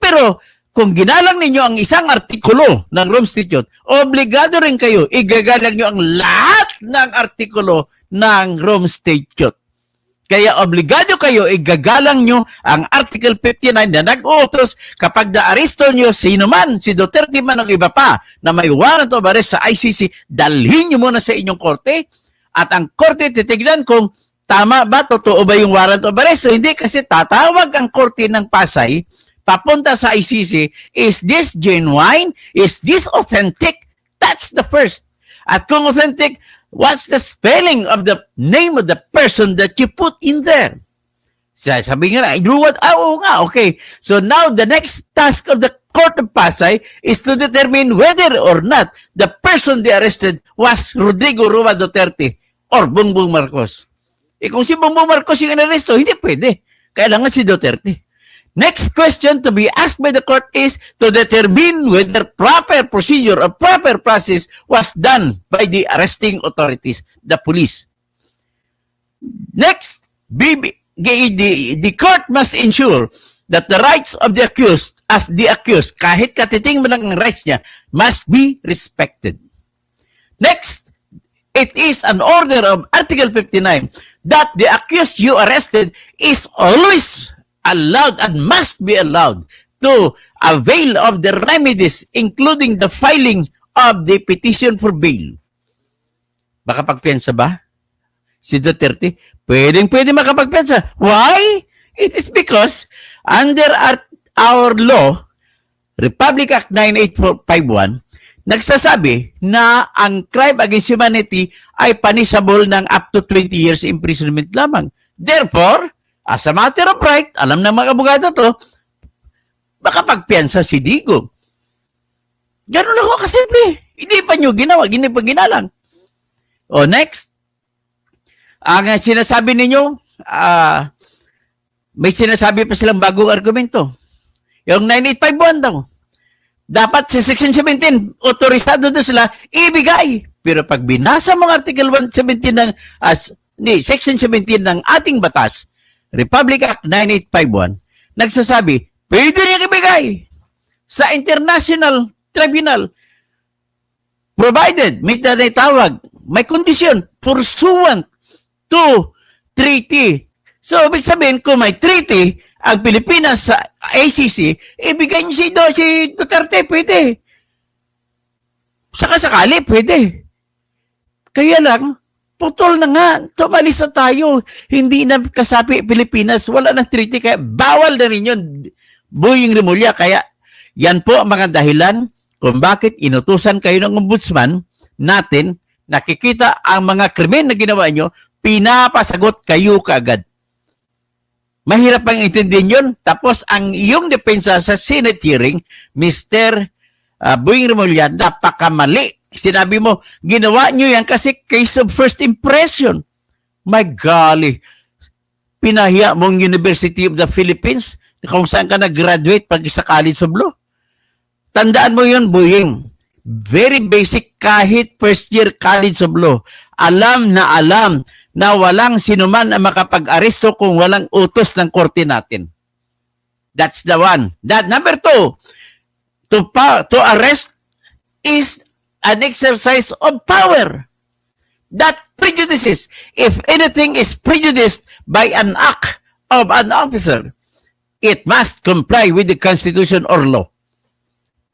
Pero kung ginalang ninyo ang isang artikulo ng Rome Statute, obligado rin kayo, igagalang nyo ang lahat ng artikulo ng Rome Statute. Kaya obligado kayo, igagalang nyo ang Article 59 na nag-uutos kapag na-aresto nyo sino man, si Duterte man o iba pa, na may warrant of arrest sa ICC, dalhin nyo muna sa inyong korte at ang korte titignan kung tama ba, totoo ba yung warrant of arrest. So hindi, kasi tatawag ang korte ng Pasay, papunta sa ICC, is this genuine? Is this authentic? That's the first. At kung authentic, what's the spelling of the name of the person that you put in there? Sabi nga, oo nga, okay. So now the next task of the Court of Pasay is to determine whether or not the person they arrested was Rodrigo Roa Duterte or Bongbong Marcos. Kung si Bongbong Marcos yung inaresto, hindi pwede. Kailangan si Duterte. Next question to be asked by the court is to determine whether proper procedure or proper process was done by the arresting authorities, the police. Next, the court must ensure that the rights of the accused, as the accused, kahit katiting mo lang ang rights niya, must be respected. Next, it is an order of Article 59 that the accused you arrested is always allowed and must be allowed to avail of the remedies, including the filing of the petition for bail. Makapagpiyansa ba si Duterte? Pwede makapagpiyansa. Why? It is because under our law, Republic Act 9851, nagsasabi na ang crime against humanity ay punishable ng up to 20 years imprisonment lamang. Therefore, as a matter of right, alam ng mga abogado to, makapagpiyansa si Digong. Ganun lang ako kasimple. Hindi pa nyo ginawa, ginalang. O next, ang sinasabi ninyo, may sinasabi pa silang bagong argumento. Yung 9851 daw. Dapat sa Section 17, otorisado doon sila ibigay Pero pag binasa mo ang Article 117 ng, Section 17 ng ating batas, Republic Act 9851, nagsasabi, pwede niya ibigay sa International Tribunal provided may tawag, may kondisyon pursuant to treaty. So, ibig sabihin, kung may treaty, ang Pilipinas sa ACC, ibigay niyo si Duterte, pwede. Saka sakali, pwede. Kaya lang, putol na nga, tumalis na tayo. Hindi na kasapi Pilipinas, wala ng treaty, kaya bawal na rin yun. Boying Rimulya, kaya yan po ang mga dahilan kung bakit inutusan kayo ng ombudsman natin, nakikita ang mga krimen na ginawa nyo, pinapasagot kayo kaagad. Mahirap pang intindihin yun. Tapos ang iyong depensa sa Senate hearing, Mr. Boying Rimulya, napakamali. Sinabi mo, ginawa nyo yan kasi case of first impression. My golly. Pinahiya mong University of the Philippines kung saan ka nag-graduate pag sa College of Law. Tandaan mo yun, Boying. Very basic kahit first year College of Law. Alam na walang sinuman ang makapag-aresto kung walang utos ng korte natin. That's the one. That number 2, to arrest is an exercise of power that prejudices. If anything is prejudiced by an act of an officer, it must comply with the Constitution or law.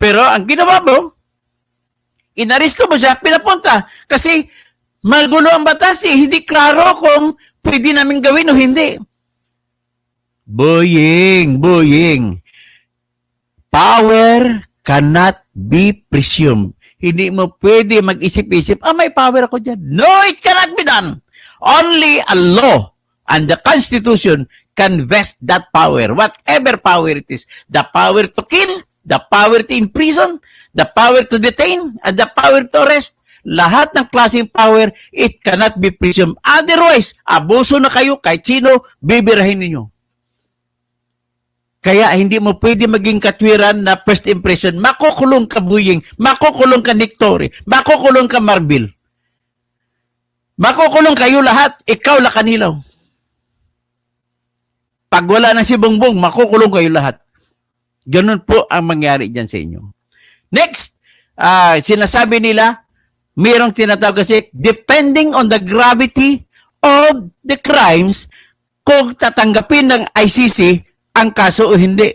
Pero ang ginawa mo, inaresto mo siya, pinapunta. Kasi magulo ang batas, hindi klaro kung pwede namin gawin o hindi. Boying. Power cannot be presumed. Hindi mo pwede mag-isip-isip, may power ako dyan. No, it cannot be done. Only a law and the Constitution can vest that power, whatever power it is. The power to kill, the power to imprison, the power to detain, and the power to arrest. Lahat ng klaseng power, it cannot be presumed. Otherwise, abuso na kayo, kahit sino, bibirahin ninyo. Kaya hindi mo pwede maging katwiran na first impression. Makukulong ka, Boying. Makukulong ka, Nictory. Makukulong ka, Marbil. Makukulong kayo lahat. Ikaw, Lakanilaw. Pag wala na si Bongbong, makukulong kayo lahat. Ganun po ang mangyari dyan sa inyo. Next, sinasabi nila, mayroong tinatawag kasi, depending on the gravity of the crimes, kung tatanggapin ng ICC ang kaso o hindi.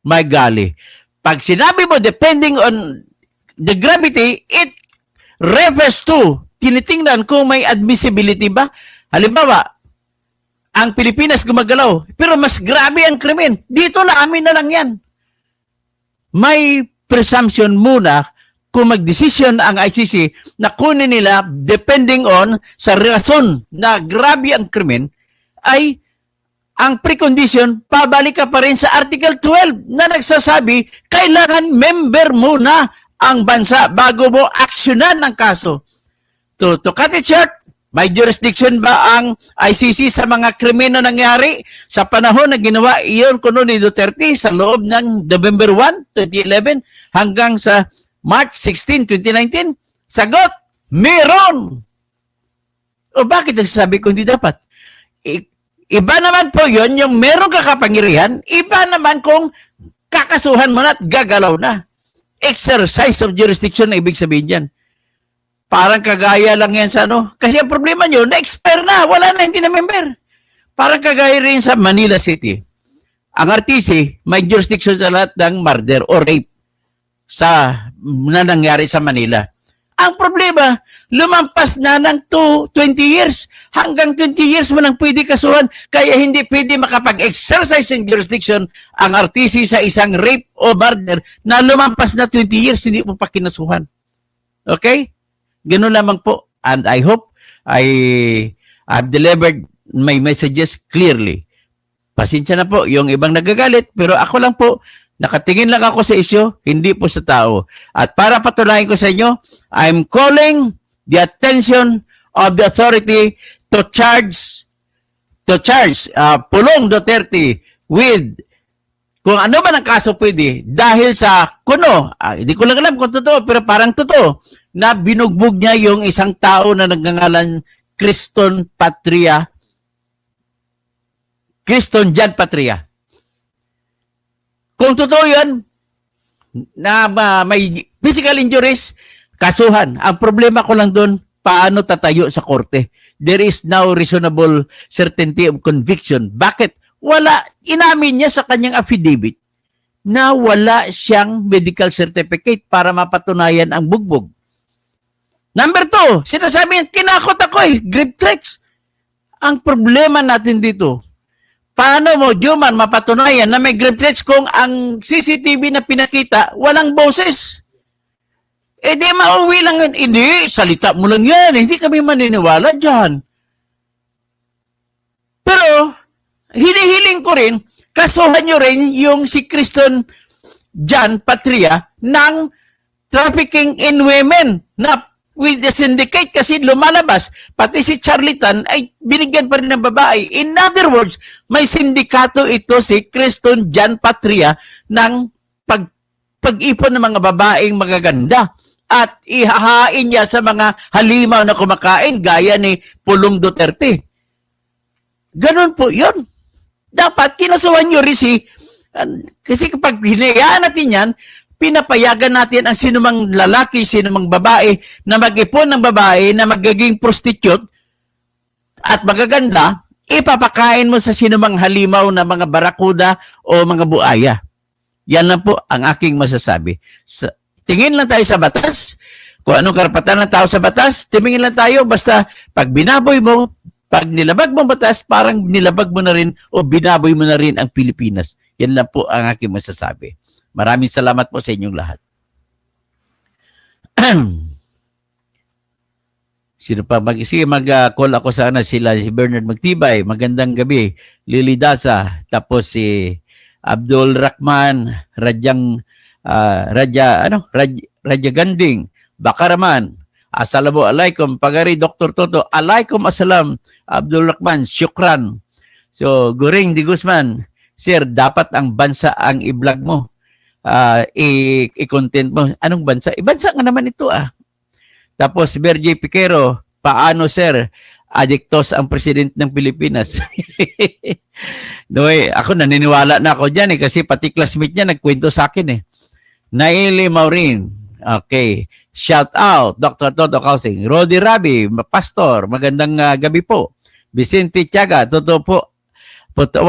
My golly. Pag sinabi mo, depending on the gravity, it refers to, tinitingnan kung may admissibility ba. Halimbawa, ang Pilipinas gumagalaw, pero mas grabe ang krimen. Dito na, amin na lang yan. May presumption muna kung mag-decision ang ICC na kunin nila depending on sa rason na grabe ang krimen, ay ang precondition, pabalik ka pa rin sa Article 12 na nagsasabi, kailangan member muna ang bansa bago mo aksyonan ang kaso. To cut it short, may jurisdiction ba ang ICC sa mga krimen na nangyari sa panahon na ginawa iyon kuno ni Duterte sa loob ng November 1, 2011 hanggang sa March 16, 2019? Sagot, meron! O bakit nagsasabi ko hindi dapat? Iba naman po yun, yung meron ka kapangyarihan, iba naman kung kakasuhan mo na at gagalaw na. Exercise of jurisdiction na ibig sabihin yan. Parang kagaya lang yan sa ano. Kasi ang problema nyo, na-expire na, wala na, hindi na member. Parang kagaya rin sa Manila City. Ang RTC, may jurisdiction sa lahat ng murder o rape na nangyari sa Manila. Ang problema, lumampas na ng 20 years. Hanggang 20 years mo nang pwede kasuhan, kaya hindi pwede makapag-exercise ng jurisdiction ang RTC sa isang rape o murder na lumampas na 20 years, hindi mo pa kinasuhan. Okay? Ganun lamang po. And I hope I've delivered my messages clearly. Pasensya na po yung ibang nagagalit, pero ako lang po, nakatingin lang ako sa isyu, hindi po sa tao. At para patunayan ko sa inyo, I'm calling the attention of the authority to charge Pulong Duterte with kung ano man ang kaso pwede dahil sa kuno, hindi ko lang alam kung totoo, pero parang totoo, na binugbog niya yung isang tao na nagngangalan Criston Jan Patria. Kung totoo yan, na may physical injuries, kasuhan. Ang problema ko lang doon, paano tatayo sa korte? There is now reasonable certainty of conviction. Bakit? Wala, inamin niya sa kanyang affidavit na wala siyang medical certificate para mapatunayan ang bugbog. Number 2, sinasabi niya, kinakot ako grave threats. Ang problema natin dito, paano mo, Juman, mapatunayan na may grave threats kung ang CCTV na pinakita, walang boses? Di mauwi lang yun. Hindi, salita mo lang yan. Hindi kami maniniwala dyan. Pero, hinihiling ko rin, kasuhan nyo rin yung si Criston Jan Patria ng trafficking in women na with the syndicate kasi lumalabas. Pati si Charlie Tan ay binigyan pa rin ng babae. In other words, may sindikato ito si Criston Jan Patria ng pag-ipon ng mga babaeng magaganda at ihahain niya sa mga halimaw na kumakain gaya ni Pulong Duterte. Ganon po yun. Dapat kinasuhan nyo rin kasi kapag hinayaan natin yan, pinapayagan natin ang sinumang lalaki, sinumang babae na mag-ipon ng babae na magiging prostitute at magaganda, ipapakain mo sa sinumang halimaw na mga barakuda o mga buaya. Yan lang po ang aking masasabi. Tingin lang tayo sa batas. Kung anong karapatan ng tao sa batas, tumingin lang tayo. Basta pag binaboy mo, pag nilabag mo batas, parang nilabag mo na rin o binaboy mo na rin ang Pilipinas. Yan lang po ang aking masasabi. Maraming salamat po sa inyong lahat. Sino pa? Sige, mag-call ako sana sila, si Bernard Magtibay. Magandang gabi. Lily Daza. Tapos si Abdul Rahman, Raja Ganding, Bakaraman. Assalamualaikum. Pagari Dr. Toto. Alaikum assalam. Abdul Rahman. Syukran. So, Goring Di Guzman. Sir, dapat ang bansa ang i-vlog mo. I-content mo. Anong bansa? Bansa nga naman ito Tapos, Bergie Piquero, paano sir? Adiktos ang president ng Pilipinas. Ako naniniwala na ako dyan kasi pati classmate niya nagkwento sa akin Naili Maureen. Okay. Shout out, Dr. Toto Kausing. Rodi Rabi, Pastor, magandang gabi po. Vicente Tiaga, totoo po.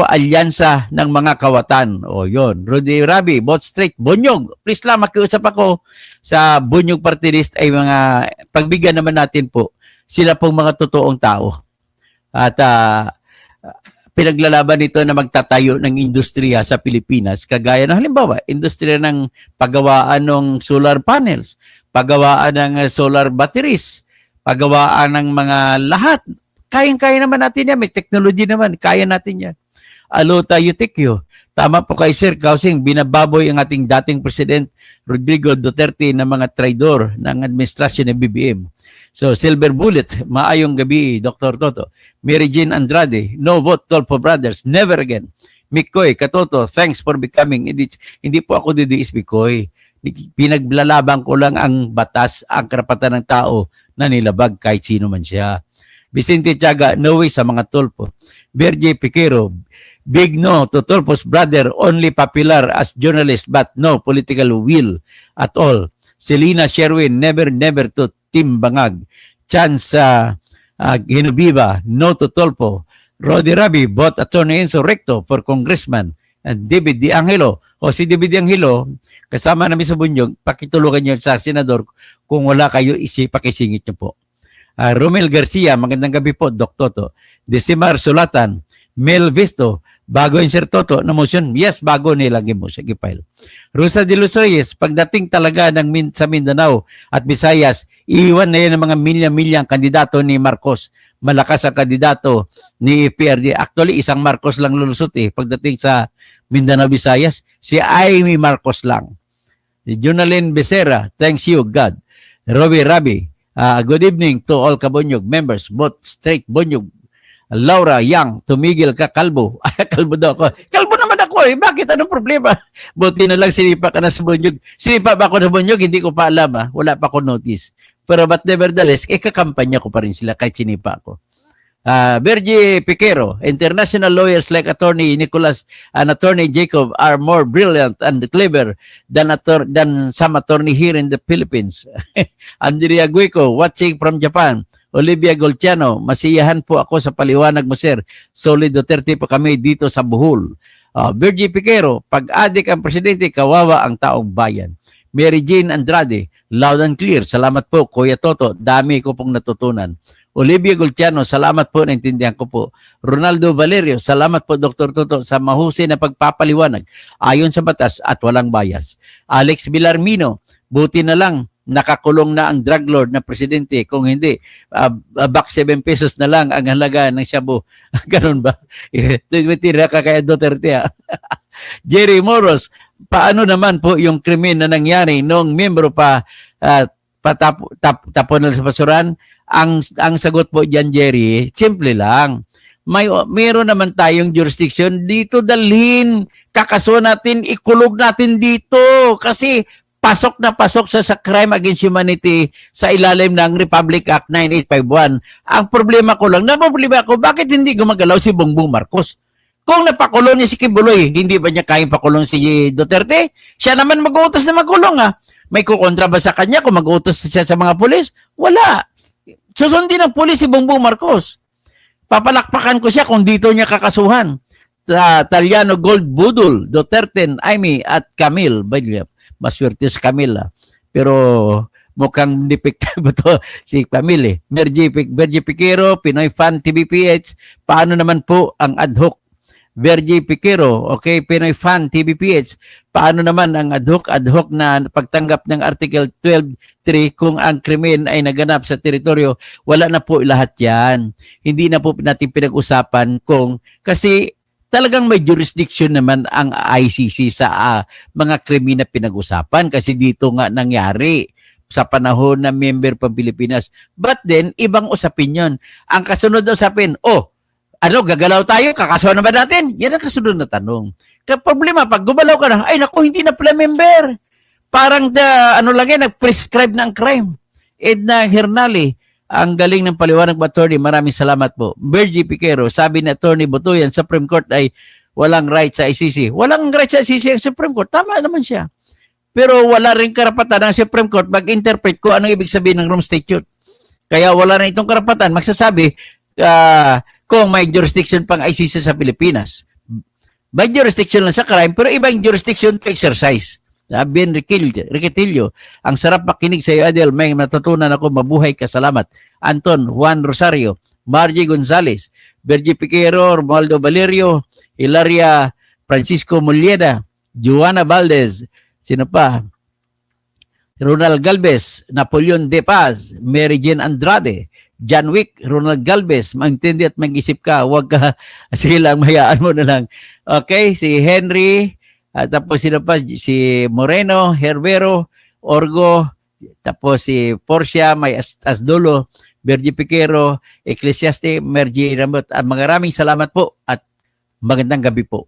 Alyansa ng mga kawatan. Yun. Rudy Rabi, Bot Street, Bunyog. Please lang, makiusap ako sa Bunyog Party List ay mga pagbigyan naman natin po. Sila pong mga totoong tao. At pinaglalaban nito na magtatayo ng industriya sa Pilipinas. Kagaya ng halimbawa, industriya ng paggawaan ng solar panels, paggawaan ng solar batteries, paggawaan ng mga lahat. Kayang-kaya naman natin yan. May technology naman. Kaya natin yan. Alo tayo, tikyo. Tama po kay Sir Kausing. Binababoy ang ating dating President Rodrigo Duterte ng mga traidor ng administrasyon ng BBM. So, Silver Bullet, maayong gabi, Dr. Toto. Mary Jane Andrade, no vote, Tolpo Brothers, never again. Mikoy, Katoto, thanks for becoming. Hindi po ako didiis, Mikoy. Pinaglalaban ko lang ang batas, ang karapatan ng tao na nilabag kahit sino man siya. Vicente Tiaga, no way sa mga Tulpo. Bergie Piquero, big no to Tulpo's brother, only popular as journalist but no political will at all. Selena Sherwin, never to Tim Bangag. Chance Genoveva, no to Tulpo. Rodi Rabi, bought Attorney Enzo Recto for congressman. And David Di Angelo. Si David Di Angelo, kasama namin sa Bunyog, pakitulungan niyo sa senador. Kung wala kayo, pakisingit niyo po. Romel Garcia, magandang gabi po, Dr. Toto. Decimar Sulatan, Mel Visto, bago yung Sir Toto na motion. Yes, bago nilagay mo siya, gipile. Rosa de los Reyes, pagdating talaga sa Mindanao at Visayas, iiwan na yan ng mga milya-milyang kandidato ni Marcos. Malakas ang kandidato ni PRD. Actually, isang Marcos lang lulusot pagdating sa Mindanao, Visayas. Si Amy Marcos lang. Si Jonalyn Becerra, thanks you, God. Robbie Rabi, good evening to all Kabonyog members, both straight Bonyog. Laura Yang, tumigil ka, kalbo. Kalbo daw ako. Kalbo naman ako Bakit? Anong problema? Buti na lang sinipa ka na sa Bonyog. Sinipa ba ako na Bonyog? Hindi ko pa alam Wala pa ako notice. Pero but nevertheless, ikakampanya ko pa rin sila kahit sinipa ko. Virgie Piquero, international lawyers like Attorney Nicholas and Attorney Jacob are more brilliant and clever than some attorney here in the Philippines. Andrea Guico, watching from Japan. Olivia Golciano, masiyahan po ako sa paliwanag mo, sir. Solid Duterte po kami dito sa Bohol. Virgie Piquero, pag-adik ang presidente, kawawa ang taong bayan. Mary Jane Andrade, loud and clear. Salamat po, Kuya Toto. Dami ko pong natutunan. Olivia Golciano, salamat po, naintindihan ko po. Ronaldo Valerio, salamat po, Dr. Toto, sa mahusay na pagpapaliwanag ayon sa batas at walang bias. Alex Villarmino, buti na lang nakakulong na ang drug lord na presidente. Kung hindi, back 7 pesos na lang ang halaga ng shabu. Ganun ba? Tira ka kaya Duterte. Jerry Moros, paano naman po yung krimen na nangyari nung miyembro pa tapon sa basuran? Ang sagot po diyan, Jerry, simple lang. Meron naman tayong jurisdiction dito, dalhin, kakasuhan natin, ikulog natin dito kasi pasok na pasok sa crime against humanity sa ilalim ng Republic Act 9851. Ang problema ko lang, bakit hindi gumagalaw si Bongbong Marcos? Kung napakulong niya si Kibuloy, hindi ba niya kayang pakulong si Duterte? Siya naman mag-uutos na magkulong May kukontra ba sa kanya kung mag-uutos siya sa mga pulis? Wala. Susundin ng pulis si Bongbong Marcos. Papalakpakan ko siya kung dito niya kakasuhan. Taliano Gold Budol, Duterte, Amy at Camille. Maswerte si Camille. Pero mukhang depictive to si Camille. Virgie Piquero, Pinoy Fan TVPH. Paano naman po ang ad hoc? Virgie Piquero, okay, Pinoy Fan TVPH. Paano naman ang ad hoc na pagtanggap ng Article 12.3 kung ang krimen ay naganap sa teritoryo? Wala na po lahat yan. Hindi na po natin pinag-usapan kasi talagang may jurisdiction naman ang ICC sa mga krimen na pinag-usapan kasi dito nga nangyari sa panahon na member pang Pilipinas. But then, ibang usapin yun. Ang kasunod na usapin, gagalaw tayo? Kakasuhan na ba natin? Yan ang kasunod na tanong. Problema, pag gumalaw ka na, ay naku, hindi na pala member. Parang nag-prescribe na ang crime. Edna Hernali, ang galing ng paliwanag mo, attorney. Maraming salamat po. Virgie Piquero, sabi ni Attorney Butuyan, Supreme Court ay walang right sa ICC. Walang right sa ICC ang Supreme Court. Tama naman siya. Pero wala rin karapatan ng Supreme Court mag-interpret ko anong ibig sabihin ng Rome Statute. Kaya wala rin itong karapatan magsasabi kung may jurisdiction pang ICC sa Pilipinas. May jurisdiction lang sa crime, pero ibang jurisdiction to exercise. Ben Riquetillo, ang sarap makinig sa iyo, Adel. May natutunan ako, mabuhay ka, salamat. Anton Juan Rosario, Margie Gonzalez, Virgie Piquero, Romualdo Valerio, Hilaria Francisco Mulieda, Joanna Valdez, sino pa? Ronald Galvez, Napoleon De Paz, Mary Jane Andrade, John Wick, Ronald Galvez, magintindi at mag-isip ka, huwag ka, sige lang, mayaan mo na lang. Okay, si Henry, tapos sino pa, si Moreno, Herbero, Orgo, tapos si Porcia, may Asdolo, Virgie Piquero, Ecclesiaste, Mergie Ramot, at maraming salamat po at magandang gabi po.